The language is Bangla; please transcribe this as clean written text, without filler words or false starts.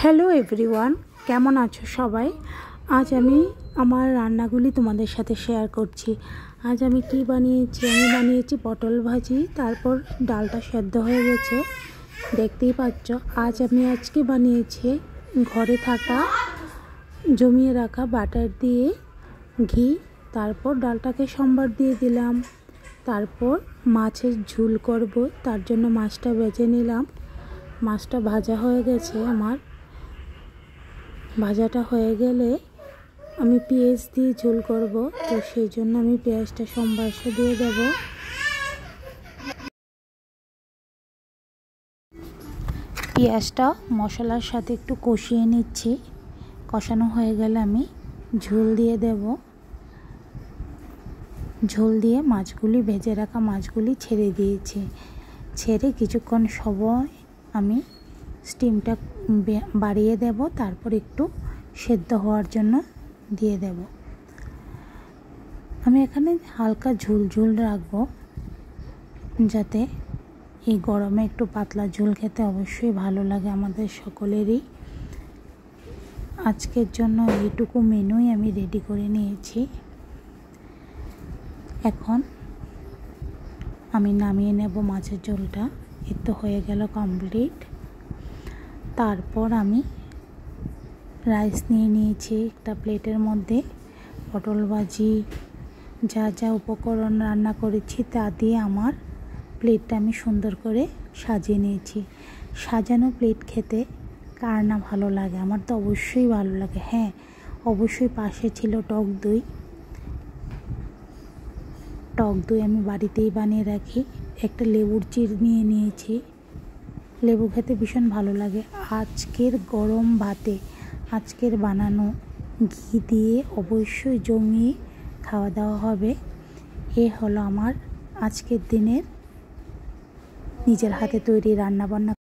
হ্যালো এভরিওয়ান, কেমন আছো সবাই? আজ আমি আমার রান্নাগুলি তোমাদের সাথে শেয়ার করছি। আজ আমি কি বানিয়েছি? আমি বানিয়েছি পটল ভাজি, তারপর ডালটা সেদ্ধ হয়ে গেছে, দেখতেই পাচ্ছ। আজকে বানিয়েছি ঘরে থাকা জমিয়ে রাখা বাটার দিয়ে ঘি, তারপর ডালটাকে সম্বার দিয়ে দিলাম। তারপর মাছের ঝোল করব, তার জন্য মাছটা বেজে নিলাম। মাছটা ভাজা হয়ে গেছে আমার। ভাজাটা হয়ে গেলে আমি পেঁয়াজ দিয়ে ঝোল করব, তো সেই জন্য আমি পেঁয়াজটা সম্বাসে দিয়ে দেব। পেঁয়াজটা মশলার সাথে একটু কষিয়ে নিচ্ছি। কষানো হয়ে গেলে আমি ঝোল দিয়ে দেব। ঝোল দিয়ে মাছগুলি, ভেজে রাখা মাছগুলি ছেড়ে দিয়েছি। ছেড়ে কিছুক্ষণ সময় আমি স্টিমটা বাড়িয়ে দেব, তারপর একটু সেদ্ধ হওয়ার জন্য দিয়ে দেব। আমি এখানে হালকা ঝোল ঝোল রাখবো, যাতে এই গরমে একটু পাতলা ঝোল খেতে অবশ্যই ভালো লাগে আমাদের সকলেরই। আজকের জন্য এইটুকু মেনুই আমি রেডি করে নিয়েছি। এখন আমি নামিয়ে নেব মাছের ঝোলটা। এই তো হয়ে গেল কমপ্লিট। তারপর আমি রাইস নিয়ে নিয়েছি একটা প্লেটের মধ্যে। পটল ভাজি যা যা উপকরণ রান্না করেছি তা দিয়ে আমার প্লেটটা আমি সুন্দর করে সাজিয়ে নিয়েছি। সাজানো প্লেট খেতে কার না ভালো লাগে? আমার তো অবশ্যই ভালো লাগে। হ্যাঁ, অবশ্যই পাশে ছিল টক দই। টক দই আমি বাড়িতেই বানিয়ে রাখি। একটা লেবুর চিড় নিয়ে নিয়েছি। লেবু খেতে ভীষণ ভালো লাগে। আজকের গরম ভাতে আজকের বানানো ঘি দিয়ে অবশ্যই জমিয়ে খাওয়া দাওয়া হবে। এ হলো আমার আজকের দিনের নিজের হাতে তৈরি রান্নাবান্না।